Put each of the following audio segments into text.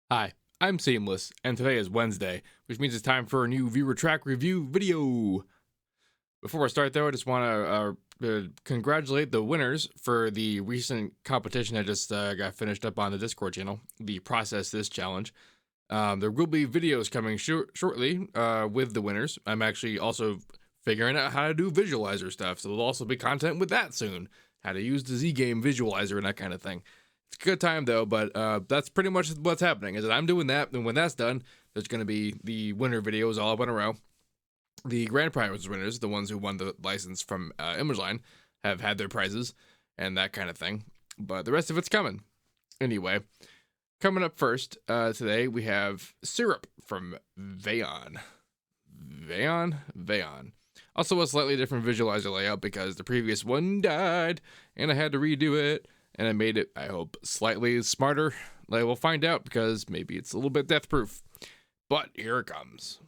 Hi, I'm Seamless, and today is Wednesday, which means it's time for a new viewer track review video. Before I start though, I just want to congratulate the winners for the recent competition I just got finished up on the Discord channel, the Process This Challenge. There will be videos coming shortly with the winners. I'm actually also figuring out how to do visualizer stuff, so there'll also be content with that soon. How to use the Z-Game visualizer and that kind of thing. It's a good time though, but that's pretty much what's happening, is that I'm doing that, and when that's done, there's going to be the winner videos all up in a row. The grand prize winners, the ones who won the license from Immerline, have had their prizes and that kind of thing, but the rest of it's coming. Anyway, coming up first today, we have Syrup from Vaeon. Vaeon. Also a slightly different visualizer layout because the previous one died, and I had to redo it. And I made it, I hope, slightly smarter. I will find out because maybe it's a little bit death proof. But here it comes.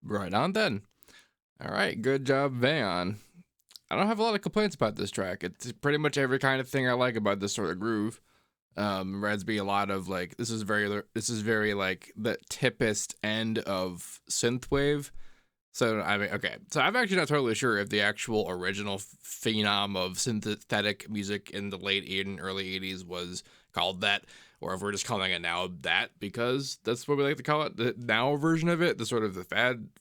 Right on then. Alright, good job, Vaeon. I don't have a lot of complaints about this track. It's pretty much every kind of thing I like about this sort of groove. Reminds me a lot of like this is very like the tippest end of synthwave. So, I mean, okay. So I'm actually not totally sure if the actual original phenom of synthetic music in the late and early 80s was called that, or if we're just calling it now that because that's what we like to call it, the now version of it, the sort of the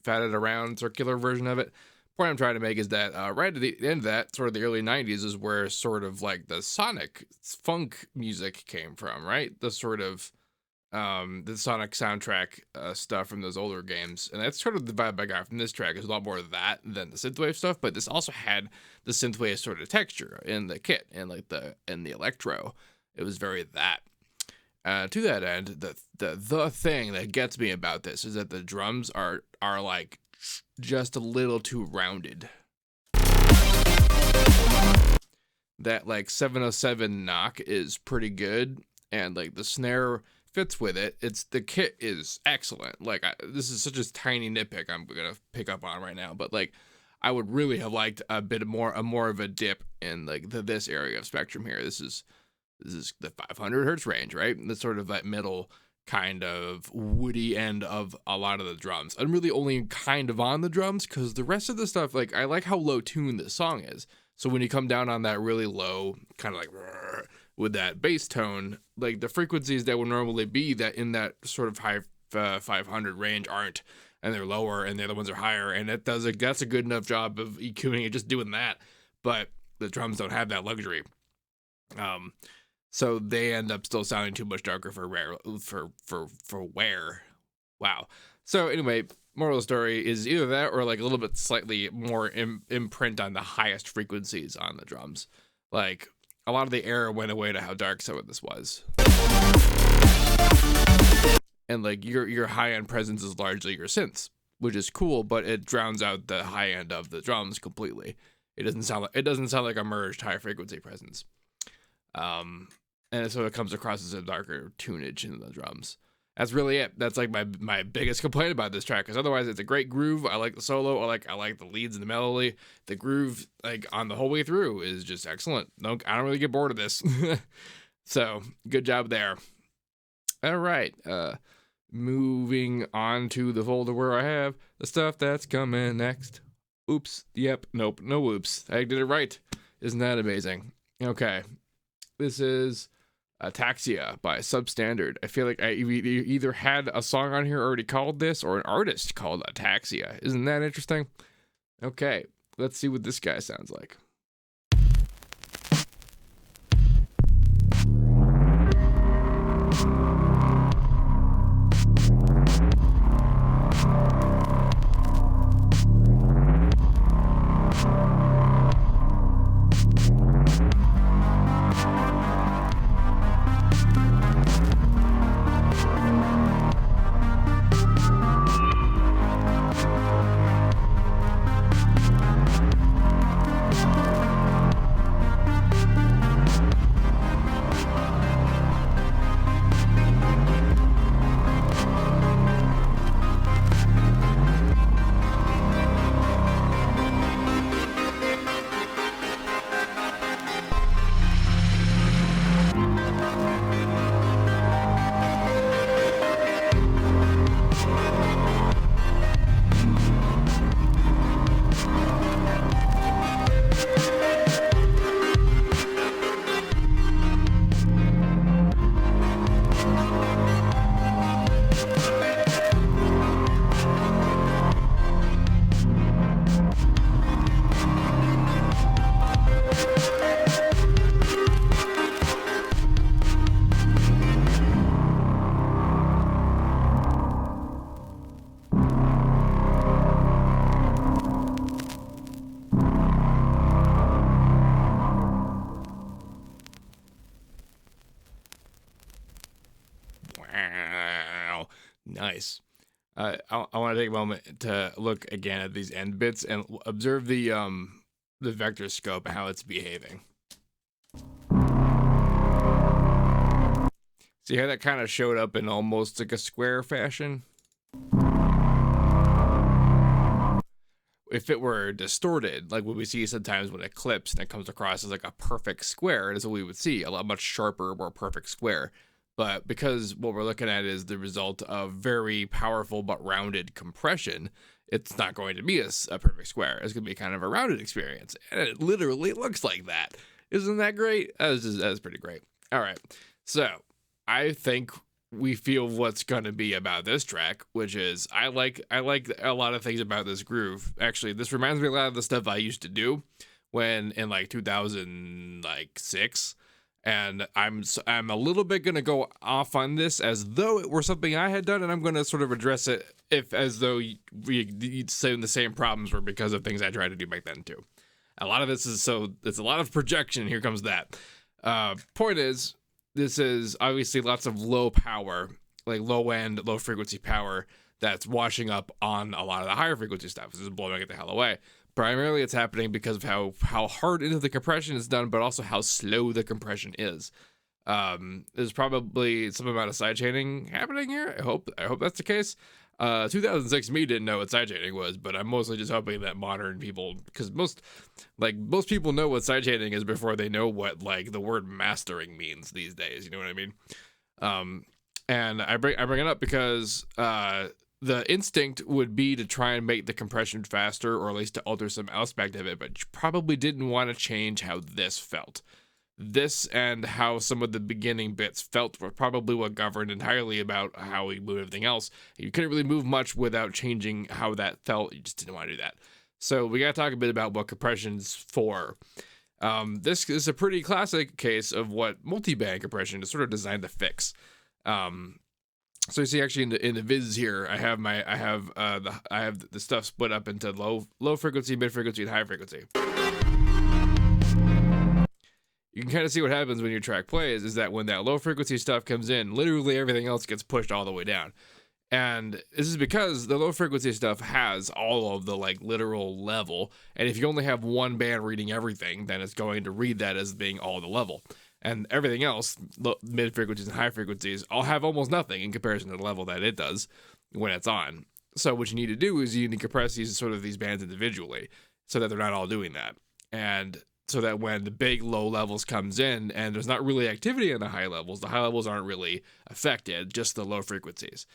fatted around circular version of it. Point I'm trying to make is that right at the end of that, sort of the early 90s is where sort of like the sonic funk music came from, right? The sort of the Sonic soundtrack stuff from those older games, and that's sort of the vibe I got from this track. Is a lot more of that than the synthwave stuff, but this also had the synthwave sort of texture in the kit and like the electro. It was very that. To that end, the thing that gets me about this is that the drums are like just a little too rounded. That like 707 knock is pretty good, and like the snare fits with it. The kit is excellent. Like this is such a tiny nitpick I'm gonna pick up on right now, but like I would really have liked a bit more of a dip in like this area of spectrum here. This is the 500 hertz range, right? The sort of that middle kind of woody end of a lot of the drums. I'm really only kind of on the drums because the rest of the stuff, like I like how low tuned this song is. So when you come down on that really low, kind of like with that bass tone, like the frequencies that would normally be that in that sort of high 500 range aren't, and they're lower, and the other ones are higher, and that's a good enough job of EQing it, just doing that. But the drums don't have that luxury. So they end up still sounding too much darker for wear. Wow. So anyway, moral of the story is either that or like a little bit slightly more imprint on the highest frequencies on the drums. Like a lot of the air went away to how dark some of this was. And like your high end presence is largely your synths, which is cool, but it drowns out the high end of the drums completely. It doesn't sound like a merged high frequency presence. And so it comes across as a darker tunage in the drums. That's really it. That's like my biggest complaint about this track, because otherwise it's a great groove. I like the solo. I like the leads and the melody. The groove, like on the whole way through, is just excellent. I don't really get bored of this. So good job there. All right. Moving on to the folder where I have the stuff that's coming next. Oops. Yep. Nope. No oops. I did it right. Isn't that amazing? Okay. This is Ataxia by SubStandard. I feel like I either had a song on here already called this or an artist called Ataxia. Isn't that interesting? Okay, let's see what this guy sounds like. Nice. I want to take a moment to look again at these end bits and observe the vector scope and how it's behaving. See how that kind of showed up in almost like a square fashion? If it were distorted, like what we see sometimes when it clips and it comes across as like a perfect square, it is what we would see, a lot much sharper, more perfect square. But because what we're looking at is the result of very powerful but rounded compression, it's not going to be a perfect square. It's going to be kind of a rounded experience. And it literally looks like that. Isn't that great? That's pretty great. All right. So I think we feel what's going to be about this track, which is I like a lot of things about this groove. Actually, this reminds me a lot of the stuff I used to do when in like 2006. And I'm a little bit going to go off on this as though it were something I had done, and I'm going to sort of address it as though you'd say the same problems were because of things I tried to do back then too. A lot of this is it's a lot of projection. Here comes that. Point is, this is obviously lots of low power, like low end, low frequency power that's washing up on a lot of the higher frequency stuff. This is blowing it the hell away. Primarily, it's happening because of how hard into the compression is done, but also how slow the compression is. There's probably some amount of sidechaining happening here. I hope that's the case. 2006 me didn't know what sidechaining was, but I'm mostly just hoping that modern people, because most people know what sidechaining is before they know what like the word mastering means these days. You know what I mean? And I bring it up because the instinct would be to try and make the compression faster, or at least to alter some aspect of it, but you probably didn't want to change how this felt. This and how some of the beginning bits felt were probably what governed entirely about how we move everything else. You couldn't really move much without changing how that felt. You just didn't want to do that. So we got to talk a bit about what compression's for. This is a pretty classic case of what multi-band compression is sort of designed to fix. So you see, actually, in the viz here, I have the stuff split up into low frequency, mid frequency, and high frequency. You can kind of see what happens when your track plays is that when that low frequency stuff comes in, literally everything else gets pushed all the way down. And this is because the low frequency stuff has all of the like literal level. And if you only have one band reading everything, then it's going to read that as being all the level. And everything else, mid frequencies and high frequencies, all have almost nothing in comparison to the level that it does when it's on. So what you need to do is you need to compress these bands individually so that they're not all doing that. And so that when the big low levels comes in and there's not really activity in the high levels aren't really affected, just the low frequencies.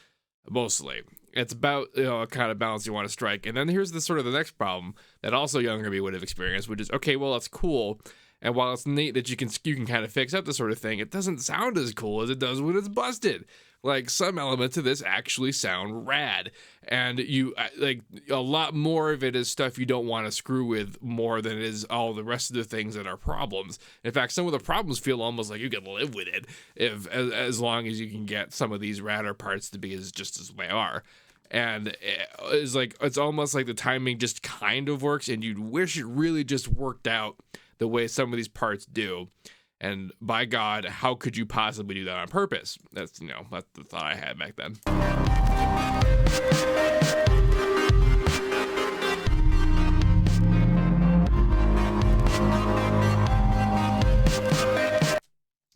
Mostly. It's about, a kind of balance you want to strike. And then here's the next problem that also younger me would have experienced, which is, okay, well, that's cool. And while it's neat that you can kind of fix up this sort of thing, it doesn't sound as cool as it does when it's busted. Like, some elements of this actually sound rad. And a lot more of it is stuff you don't want to screw with more than it is all the rest of the things that are problems. In fact, some of the problems feel almost like you can live with it as long as you can get some of these radder parts to be just as they are. And it's almost like the timing just kind of works, and you'd wish it really just worked out the way some of these parts do. And by God, how could you possibly do that on purpose? That's the thought I had back then.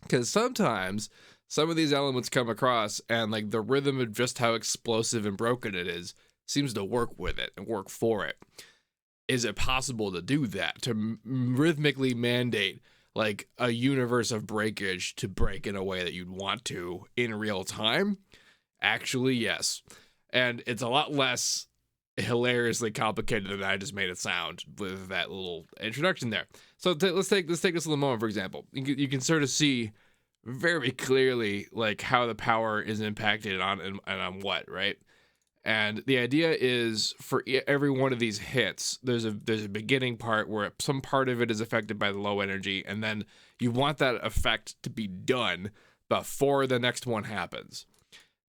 Because sometimes some of these elements come across and like the rhythm of just how explosive and broken it is seems to work with it and work for it. Is it possible to do that? To rhythmically mandate like a universe of breakage to break in a way that you'd want to in real time? Actually, yes. And it's a lot less hilariously complicated than I just made it sound with that little introduction there. So let's take this little moment, for example. You can sort of see very clearly like how the power is impacted on and on what, right? And the idea is for every one of these hits, there's a beginning part where some part of it is affected by the low energy, and then you want that effect to be done before the next one happens.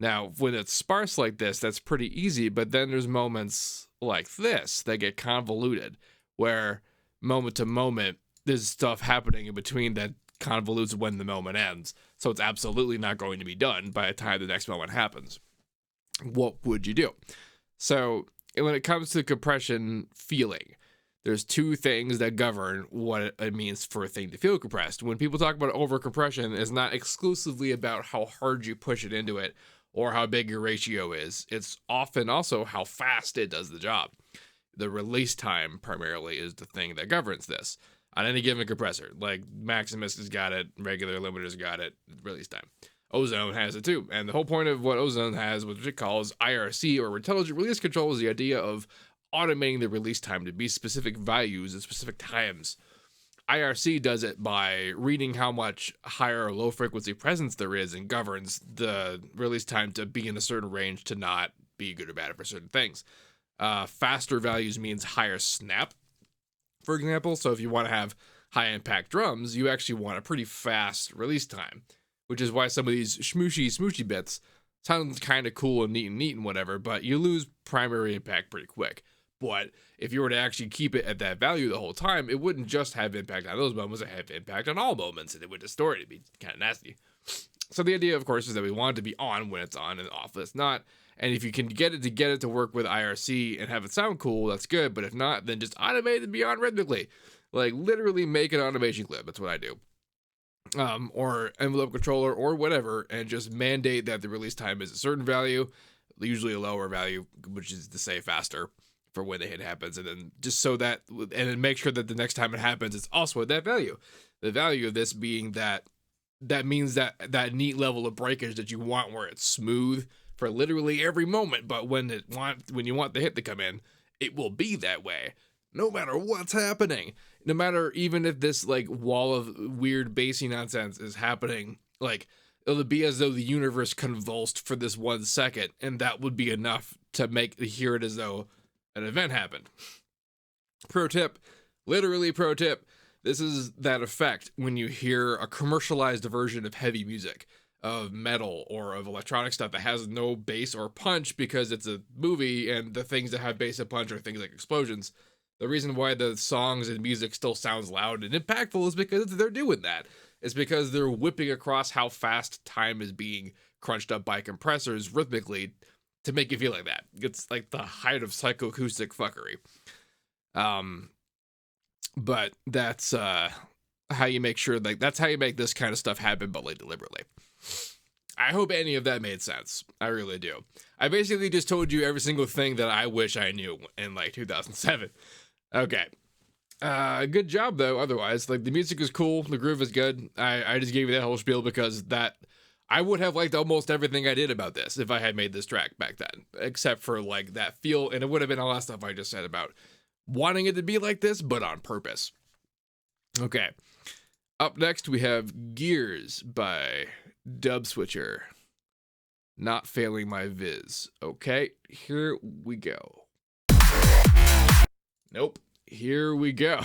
Now, when it's sparse like this, that's pretty easy, but then there's moments like this that get convoluted, where moment to moment, there's stuff happening in between that convolutes when the moment ends. So it's absolutely not going to be done by the time the next moment happens. What would you do? So when it comes to compression feeling, there's two things that govern what it means for a thing to feel compressed. When people talk about over compression, it's not exclusively about how hard you push it into it or how big your ratio is. It's often also how fast it does the job. The release time primarily is the thing that governs this on any given compressor. Like Maximus has got it, regular limiters got it, release time. Ozone has it too. And the whole point of what Ozone has, which it calls IRC, or Intelligent Release Control, is the idea of automating the release time to be specific values at specific times. IRC does it by reading how much higher or low frequency presence there is and governs the release time to be in a certain range to not be good or bad for certain things. Faster values means higher snap, for example. So if you want to have high impact drums, you actually want a pretty fast release time, which is why some of these smooshy bits sound kind of cool and neat and whatever, but you lose primary impact pretty quick. But if you were to actually keep it at that value the whole time, it wouldn't just have impact on those moments, it have impact on all moments, and it would distort it. It'd be kind of nasty. So the idea, of course, is that we want it to be on when it's on and off when it's not. And if you can get it to work with IRC and have it sound cool, that's good. But if not, then just automate it to be on rhythmically. Like, literally make an automation clip. That's what I do. Or envelope controller or whatever, and just mandate that the release time is a certain value, usually a lower value, which is to say faster, for when the hit happens, and then just so that, and then make sure that the next time it happens, it's also at that value. The value of this being that means that neat level of breakage that you want, where it's smooth for literally every moment, but when you want the hit to come in, it will be that way, no matter what's happening. No matter, even if this like wall of weird bassy nonsense is happening, like it'll be as though the universe convulsed for this 1 second, and that would be enough to hear it as though an event happened. Pro tip, literally pro tip, this is that effect when you hear a commercialized version of heavy music, of metal, or of electronic stuff that has no bass or punch because it's a movie, and the things that have bass and punch are things like explosions. The reason why the songs and music still sounds loud and impactful is because they're doing that. It's because they're whipping across how fast time is being crunched up by compressors rhythmically to make you feel like that. It's like the height of psychoacoustic fuckery. But that's how you make sure, like, that's how you make this kind of stuff happen, but like deliberately. I hope any of that made sense. I really do. I basically just told you every single thing that I wish I knew in like 2007. Okay. Good job though. Otherwise, like, the music is cool. The groove is good. I just gave you that whole spiel because I would have liked almost everything I did about this if I had made this track back then, except for like that feel, and it would have been a lot of stuff I just said about wanting it to be like this, but on purpose. Okay. Up next, we have Gears by Dubswitcher. Not failing my viz. Okay, here we go. Nope, here we go.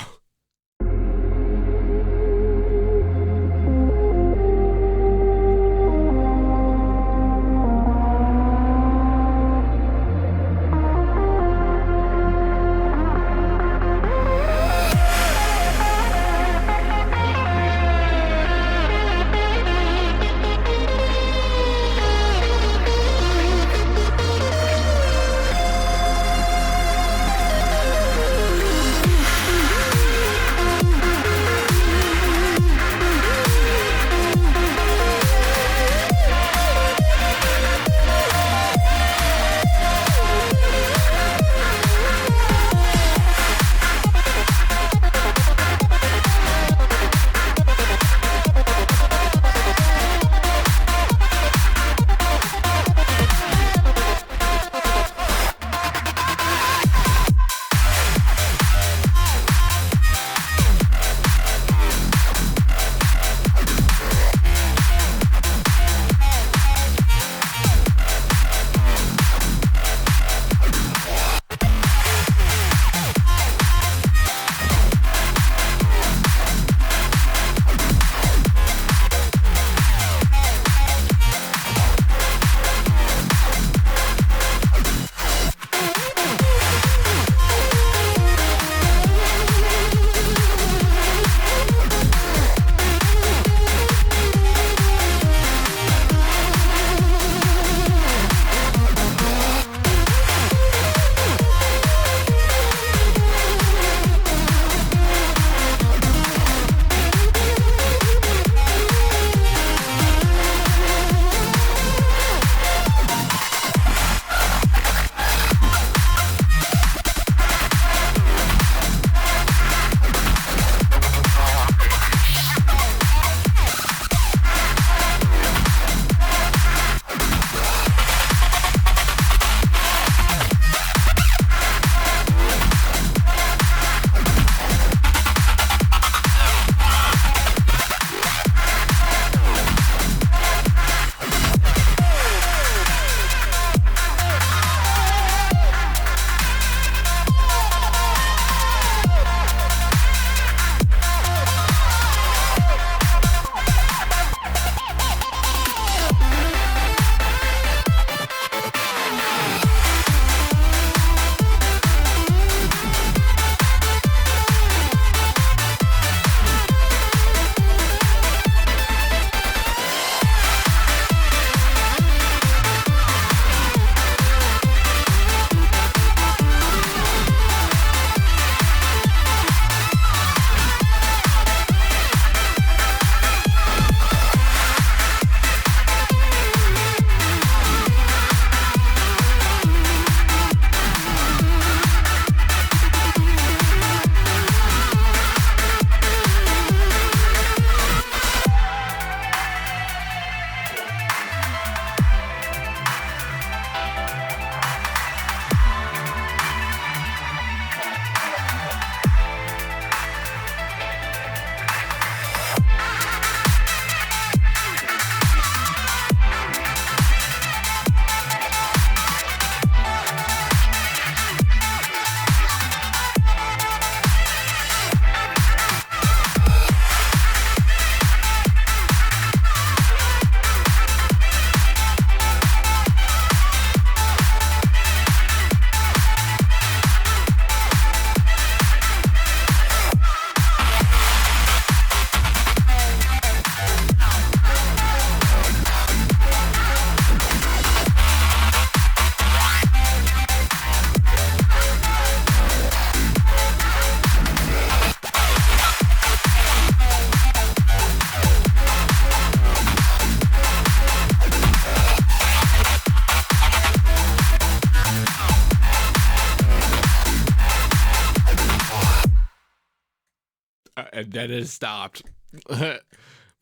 and then it stopped.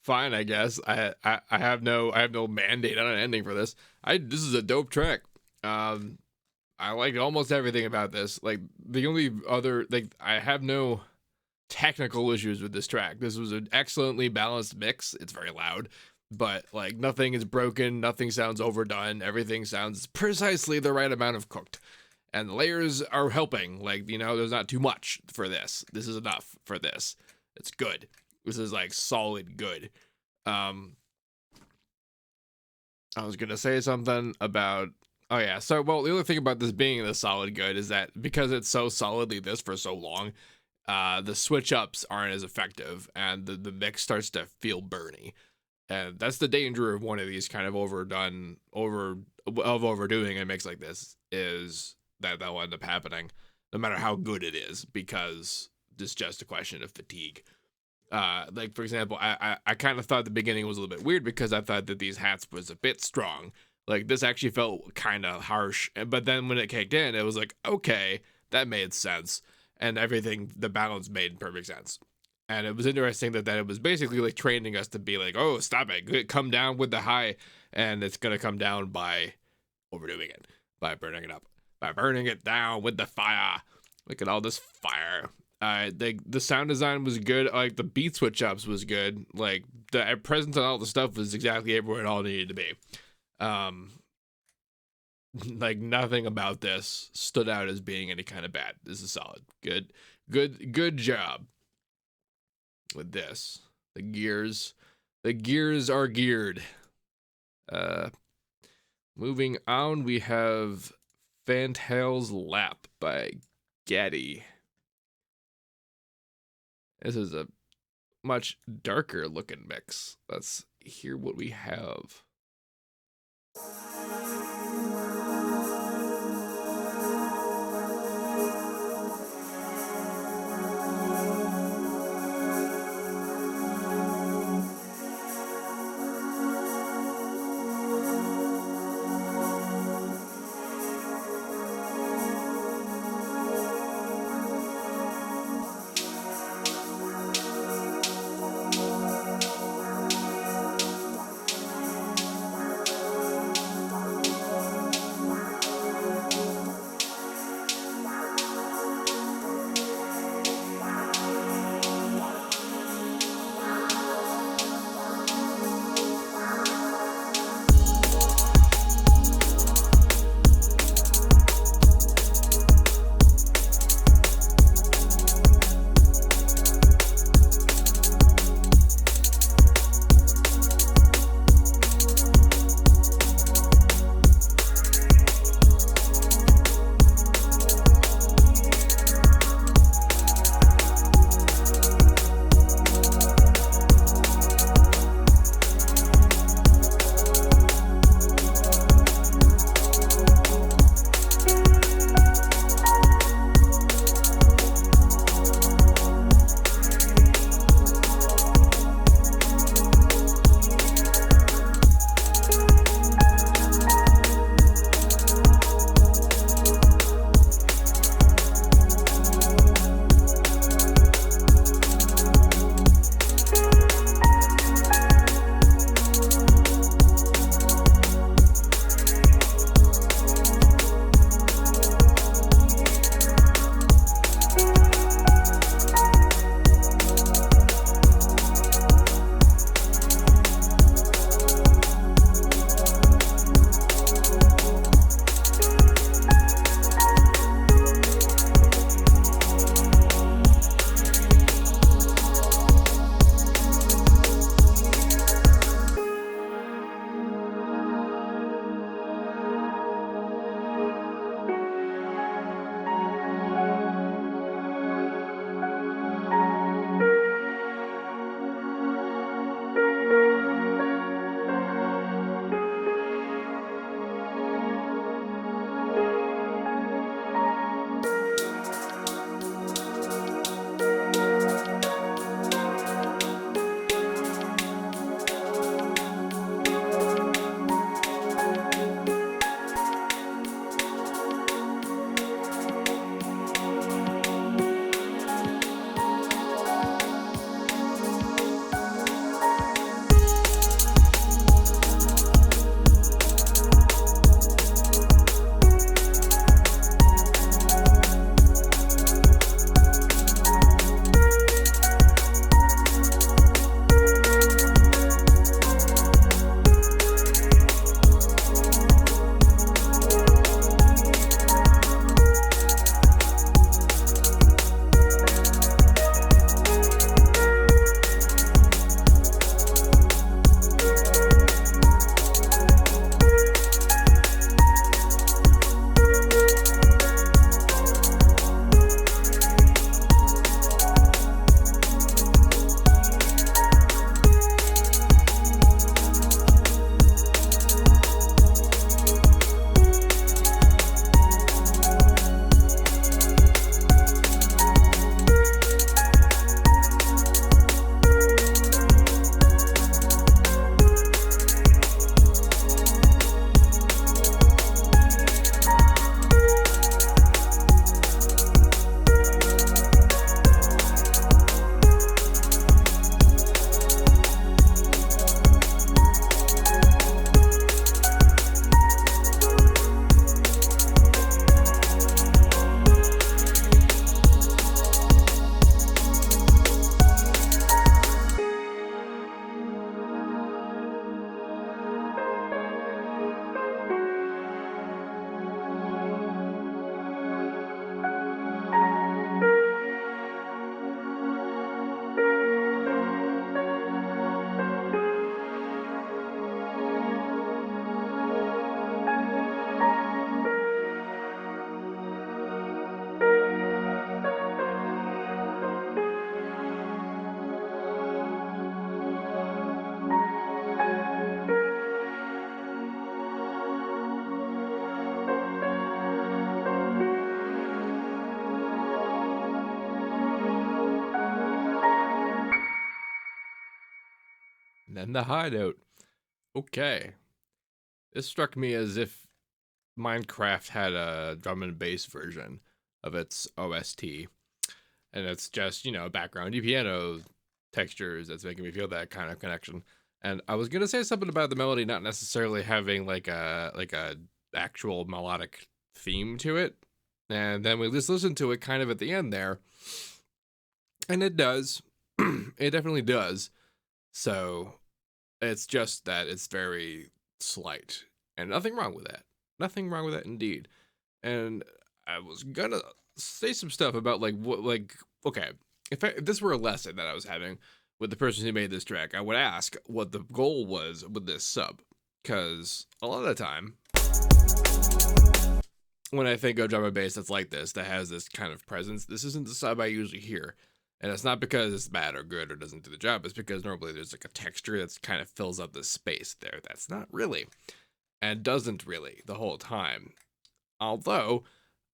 Fine, I guess. I have no mandate on an ending for this. This is a dope track. I like almost everything about this. Like, the only other, like, I have no technical issues with this track. This was an excellently balanced mix. It's very loud, but like nothing is broken, nothing sounds overdone, everything sounds precisely the right amount of cooked. And the layers are helping. Like, you know, there's not too much for this. This is enough for this. It's good. This is like solid good. I was gonna say something about, oh yeah, so well, the other thing about this being the solid good is that because it's so solidly this for so long, the switch ups aren't as effective, and the mix starts to feel burny, and that's the danger of one of these kind of overdoing a mix like this, is that will end up happening, no matter how good it is, because it's just a question of fatigue. Like, for example, I kind of thought the beginning was a little bit weird because I thought that these hats was a bit strong. Like, this actually felt kind of harsh, but then when it kicked in, it was like, okay, that made sense. And everything, the balance made perfect sense. And it was interesting that it was basically like training us to be like, oh, stop it, come down with the high, and it's gonna come down by overdoing it, by burning it up, by burning it down with the fire. Look at all this fire. The sound design was good. Like, the beat switch ups was good. Like, the presence on all the stuff was exactly everywhere it all needed to be. Like, nothing about this stood out as being any kind of bad. This is solid. Good job with this. The gears are geared. Moving on, we have Fantail's Lap by Gatty. This is a much darker looking mix. Let's hear what we have. then the hideout. Okay. This struck me as if Minecraft had a drum and bass version of its OST. And it's just, you know, background piano textures that's making me feel that kind of connection. And I was gonna say something about the melody not necessarily having like a actual melodic theme to it. And then we just listened to it kind of at the end there. And it does. It definitely does. So it's just that it's very slight. And nothing wrong with that. Nothing wrong with that indeed. And I was gonna say some stuff about like what, like, okay, if this were a lesson that I was having with the person who made this track, I would ask what the goal was with this sub. Because a lot of the time, when I think of drum and bass that's like this, that has this kind of presence, this isn't the sub I usually hear. And it's not because it's bad or good or doesn't do the job. It's because normally there's like a texture that's kind of fills up the space there. That's not really. And doesn't really the whole time. Although,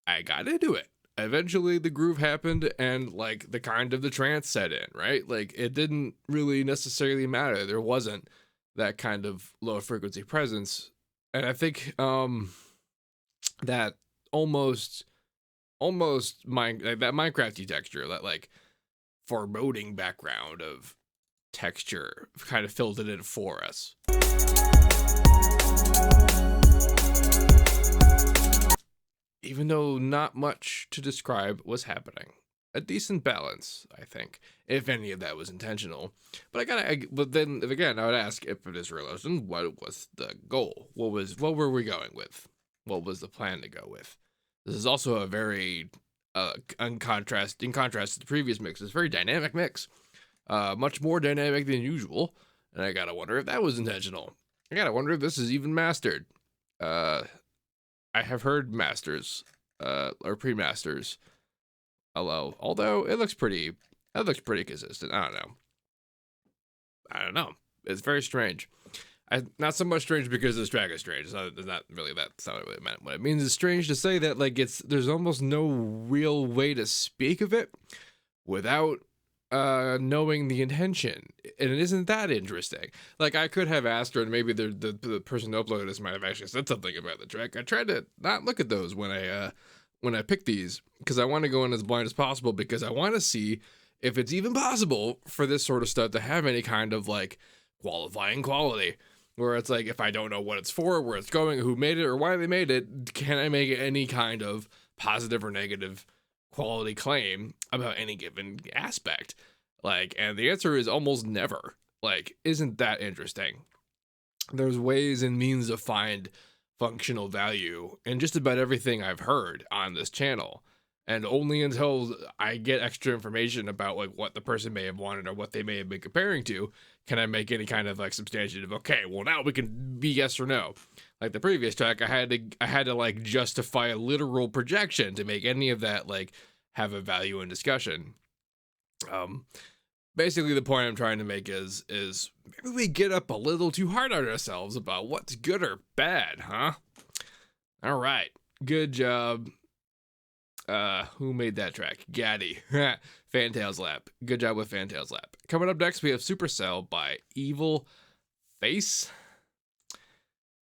I got into it. Eventually the groove happened and like the kind of the trance set in, right? Like it didn't really necessarily matter. There wasn't that kind of low frequency presence. And I think that almost that Minecrafty texture, that like foreboding background of texture kind of filled it in for us. Even though not much to describe was happening. A decent balance, I think, if any of that was intentional. But but then again, I would ask if it is realism, what was the goal? What were we going with? What was the plan to go with? This is also a very, in contrast to the previous mixes, very dynamic mix. Much more dynamic than usual. And I gotta wonder if that was intentional. I gotta wonder if this is even mastered. I have heard masters, or pre-masters, although it looks pretty consistent. I don't know. It's very strange. Not so much strange because this track is strange. It's not really that. That's not what it meant. What it means is strange to say that like there's almost no real way to speak of it without knowing the intention, and it isn't that interesting. Like I could have asked her, and maybe the person who uploaded this might have actually said something about the track. I tried to not look at those when I picked these because I want to go in as blind as possible because I want to see if it's even possible for this sort of stuff to have any kind of like qualifying quality. Where it's like if I don't know what it's for, where it's going, who made it, or why they made it, can I make any kind of positive or negative quality claim about any given aspect? Like, and the answer is almost never. Like, isn't that interesting? There's ways and means to find functional value in just about everything I've heard on this channel. And only until I get extra information about like what the person may have wanted or what they may have been comparing to, can I make any kind of like substantive, okay, well now we can be yes or no. Like the previous track, I had to like justify a literal projection to make any of that like have a value in discussion. Basically the point I'm trying to make is maybe we get up a little too hard on ourselves about what's good or bad, huh? All right, good job. Who made that track? Gatty. Fantail's Lap. Good job with Fantail's Lap. Coming up next, we have Supercell by Evilfaic.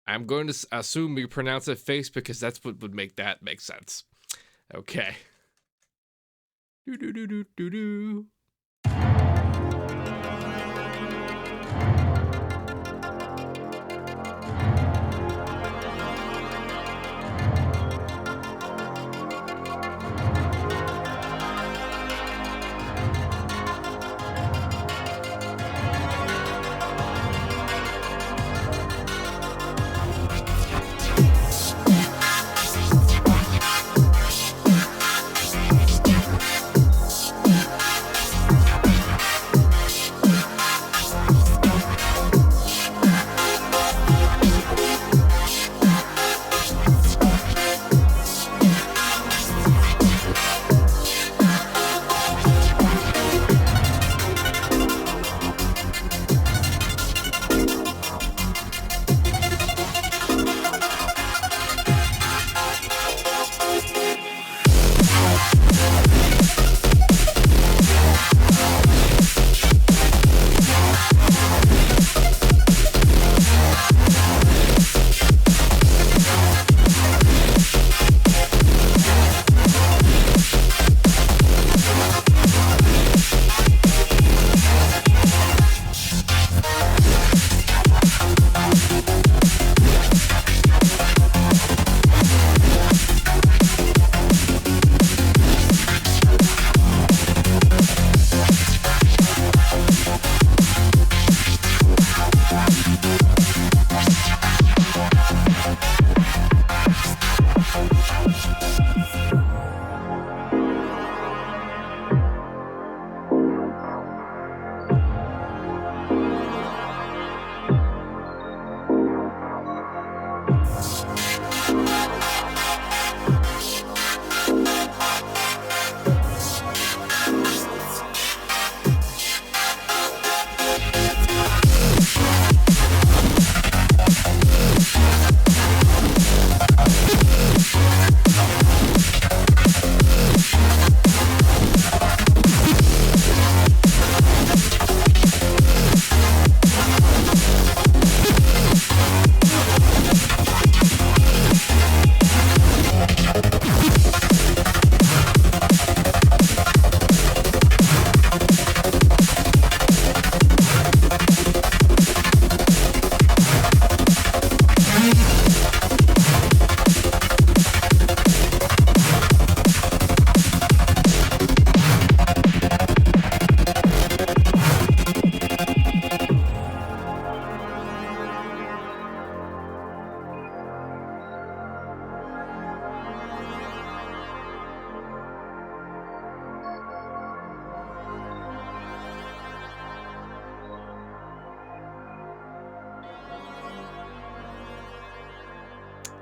I'm going to assume we pronounce it face because that's what would make that make sense. Okay. Do.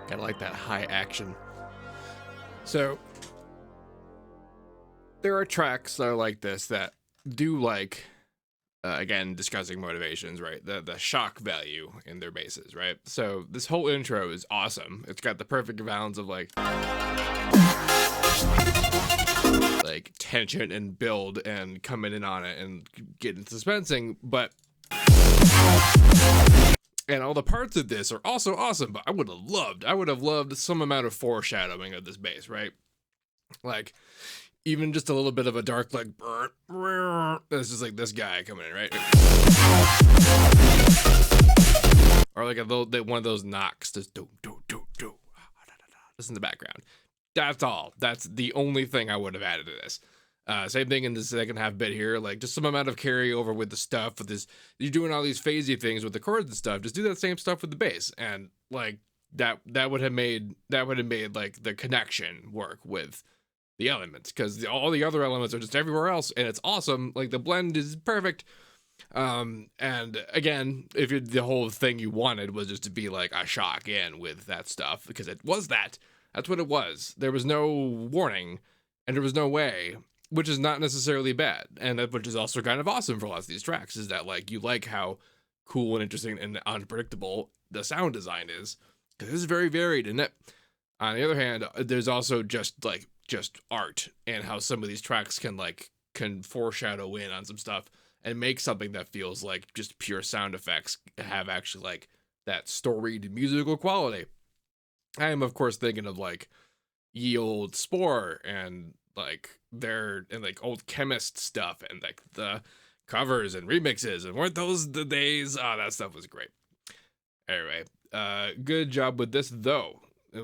Gotta like that high action. So there are tracks that are like this that do like, again, discussing motivations, right? The shock value in their bases, right? So this whole intro is awesome. It's got the perfect balance of like tension and build and coming in on it and getting suspensing, but and all the parts of this are also awesome, but I would have loved some amount of foreshadowing of this bass, right? Like even just a little bit of a dark like this is like this guy coming in, right? Or like one of those knocks, just do just in the background. That's all. That's the only thing I would have added to this. Same thing in the second half bit here, like just some amount of carryover with the stuff with this. You're doing all these phasey things with the chords and stuff. Just do that same stuff with the bass, and like that would have made like the connection work with the elements, because all the other elements are just everywhere else, and it's awesome. Like the blend is perfect. And again, if the whole thing you wanted was just to be like a shock in with that stuff, because it was that. That's what it was. There was no warning, and there was no way, which is not necessarily bad, and which is also kind of awesome for lots of these tracks, is that like you like how cool and interesting and unpredictable the sound design is, because it's very varied in it. On the other hand, there's also just art, and how some of these tracks can foreshadow in on some stuff and make something that feels like just pure sound effects have actually like that storied musical quality. I am of course thinking of like ye old Spore and like old Chemist stuff, and like the covers and remixes, and weren't those the days? Oh, that stuff was great. Anyway, good job with this though. That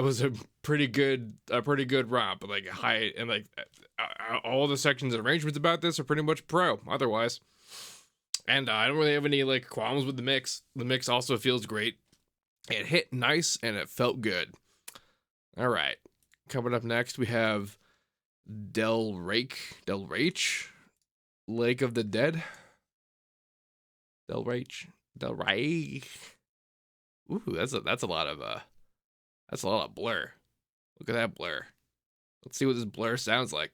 was a pretty good romp, like high, and like all the sections and arrangements about this are pretty much pro otherwise. And I don't really have any like qualms with the mix. The mix also feels great. It hit nice and it felt good. All right, coming up next we have Delraich, Lake of the Dead. Delraich. Ooh, that's a lot of blur. Look at that blur. Let's see what this blur sounds like.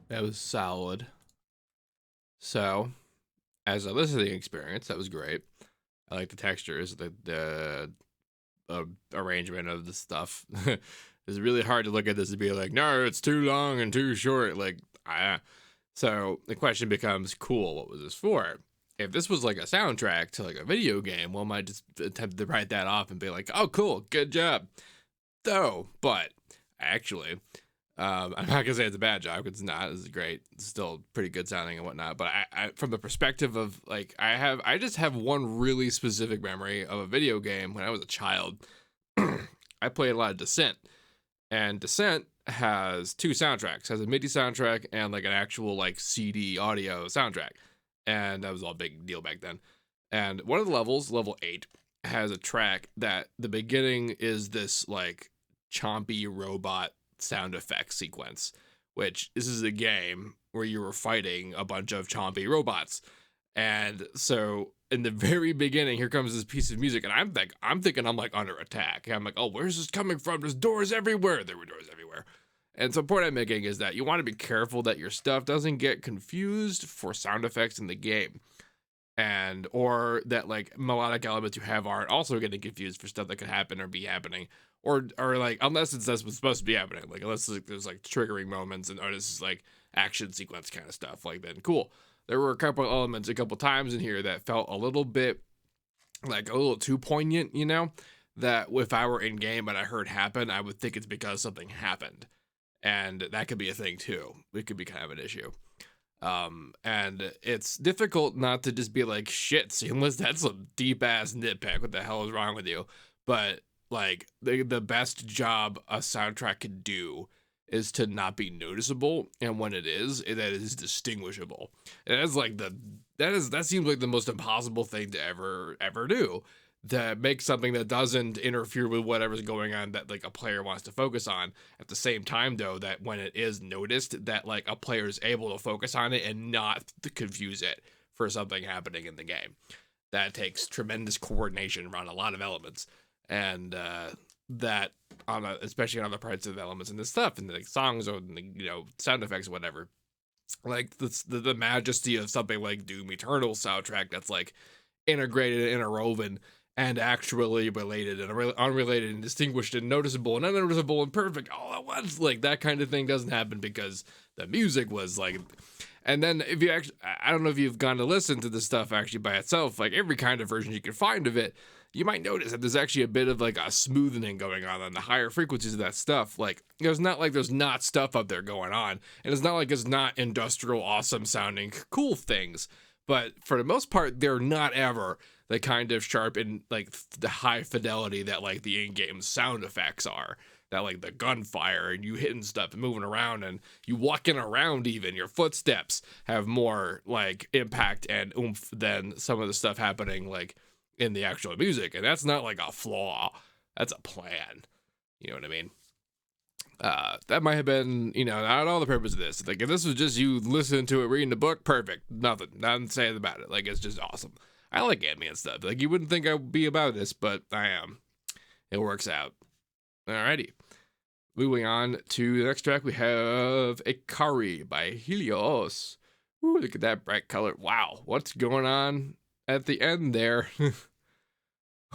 That was solid. So, as a listening experience, that was great. I like the textures, the arrangement of the stuff. It's really hard to look at this and be like, no, it's too long and too short. So the question becomes, cool, what was this for? If this was like a soundtrack to like a video game, one might just attempt to write that off and be like, oh, cool, good job. But actually, I'm not gonna say it's a bad job, because it's not. It's great. It's still pretty good sounding and whatnot. But I from the perspective of like, I just have one really specific memory of a video game when I was a child. I played a lot of Descent, and Descent has two soundtracks. It has a MIDI soundtrack and like an actual like CD audio soundtrack, and that was all a big deal back then. And one of the levels, level 8, has a track that the beginning is this like chompy robot sound effects sequence, which this is a game where you were fighting a bunch of chompy robots. And so in the very beginning, here comes this piece of music, and I'm thinking I'm like under attack. I'm like, oh, where's this coming from? There's doors everywhere. There were doors everywhere. And so the point I'm making is that you want to be careful that your stuff doesn't get confused for sound effects in the game, and or that like melodic elements you have aren't also getting confused for stuff that could happen or be happening. Or like, unless that's what's supposed to be happening, like unless there's like triggering moments and or this is like action sequence kind of stuff, like then cool. There were a couple of elements a couple times in here that felt a little bit like a little too poignant, you know, that if I were in game and I heard happen, I would think it's because something happened, and that could be a thing too. It could be kind of an issue. And it's difficult not to just be like, shit, Seamless, that's a deep ass nitpick. What the hell is wrong with you? But like the best job a soundtrack could do is to not be noticeable, and when it is, that is distinguishable. And that's like that seems like the most impossible thing to ever do, to make something that doesn't interfere with whatever's going on that like a player wants to focus on. At the same time though, that when it is noticed, that like a player is able to focus on it and not to confuse it for something happening in the game. That takes tremendous coordination around a lot of elements. And that especially on other parts of the elements and the stuff and the like, songs or the, you know, sound effects or whatever, like the majesty of something like Doom Eternal soundtrack that's like integrated and interwoven and actually related and unrelated and distinguished and noticeable and unnoticeable and perfect all at once. Like that kind of thing doesn't happen because the music was like. And then if you actually, I don't know if you've gone to listen to this stuff actually by itself, like every kind of version you can find of it, you might notice that there's actually a bit of like a smoothing going on the higher frequencies of that stuff. Like it's not like there's not stuff up there going on, and it's not like it's not industrial, awesome sounding, cool things. But for the most part, they're not ever the kind of sharp and like the high fidelity that like the in-game sound effects are. That like the gunfire and you hitting stuff and moving around and you walking around, even your footsteps have more like impact and oomph than some of the stuff happening like in the actual music. And that's not like a flaw, that's a plan. You know what I mean? That might have been, you know, not all the purpose of this. Like if this was just you listening to it, reading the book, perfect. Nothing saying about it. Like it's just awesome. I like anime and stuff. Like you wouldn't think I would be about this, but I am. It works out. Alrighty. Moving on to the next track, we have Ikari by Helious. Ooh, look at that bright color. Wow, what's going on at the end there?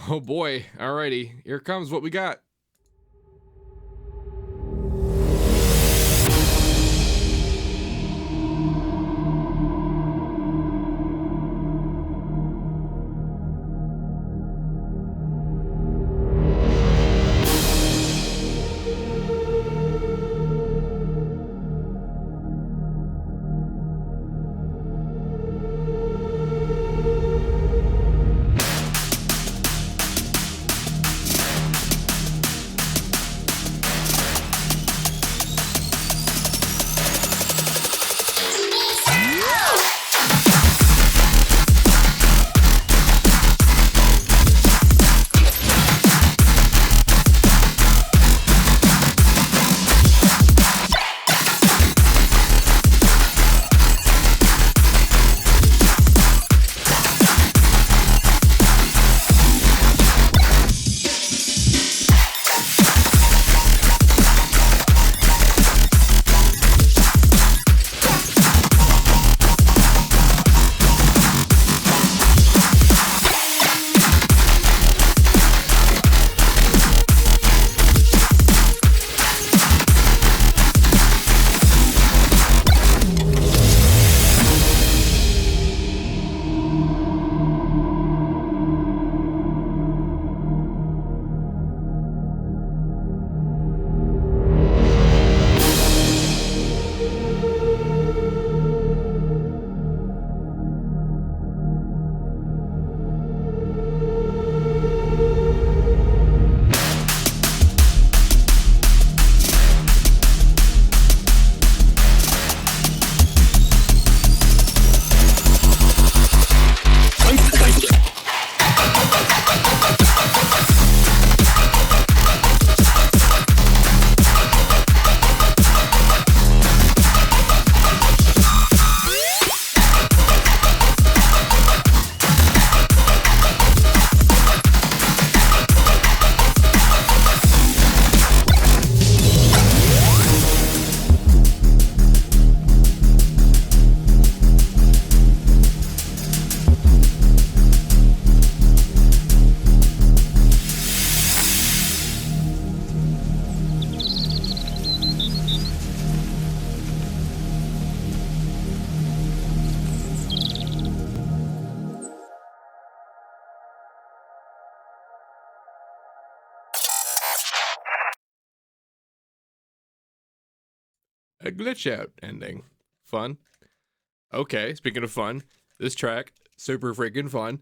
Oh boy. Alrighty, here comes what we got. a glitch out ending. Fun. Okay, speaking of fun, this track, super freaking fun.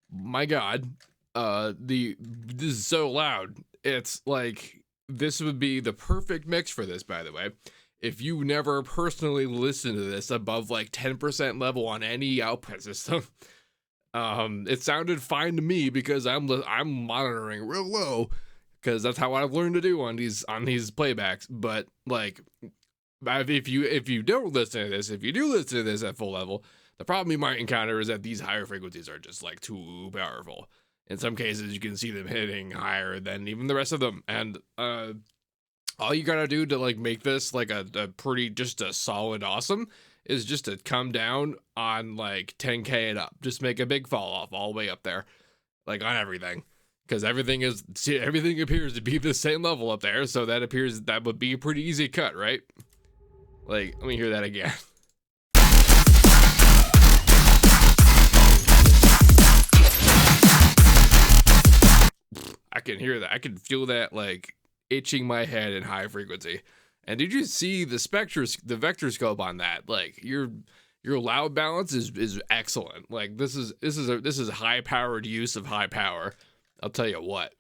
My God, this is so loud. It's like, this would be the perfect mix for this, by the way. If you never personally listen to this above like 10% level on any output system, it sounded fine to me because I'm monitoring real low because that's how I've learned to do on these playbacks. But like, if you don't listen to this, if you do listen to this at full level, the problem you might encounter is that these higher frequencies are just like too powerful. In some cases, you can see them hitting higher than even the rest of them, and all you gotta do to like make this like a pretty, just a solid awesome, is just to come down on like 10K and up. Just make a big fall off all the way up there, like on everything, because everything appears to be the same level up there, so that would be a pretty easy cut, right? Like, let me hear that again. I can hear that. I can feel that like itching my head in high frequency. And did you see the vector scope on that? Like your loud balance is excellent. Like this is high powered use of high power. I'll tell you what.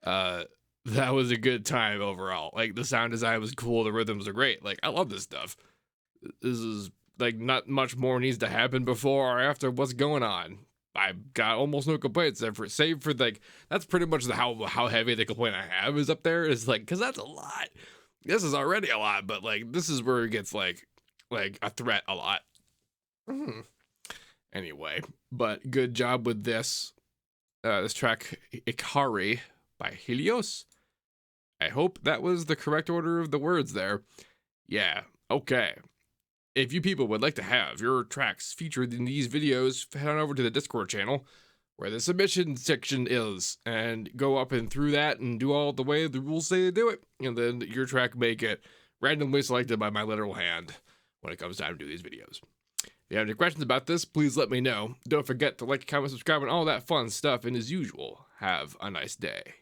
That was a good time overall. Like the sound design was cool, the rhythms are great. Like I love this stuff. This is like, not much more needs to happen before or after what's going on. I've got almost no complaints, save for like, that's pretty much how heavy the complaint I have is up there, is like, because that's a lot. This is already a lot, but like this is where it gets like a threat a lot. Anyway, but good job with this track, Ikari by Helious. I hope that was the correct order of the words there. Yeah, okay. If you people would like to have your tracks featured in these videos, head on over to the Discord channel where the submission section is, and go up and through that and do all the way the rules say to do it, and then your track may get randomly selected by my literal hand when it comes time to do these videos. If you have any questions about this, please let me know. Don't forget to like, comment, subscribe, and all that fun stuff, and as usual, have a nice day.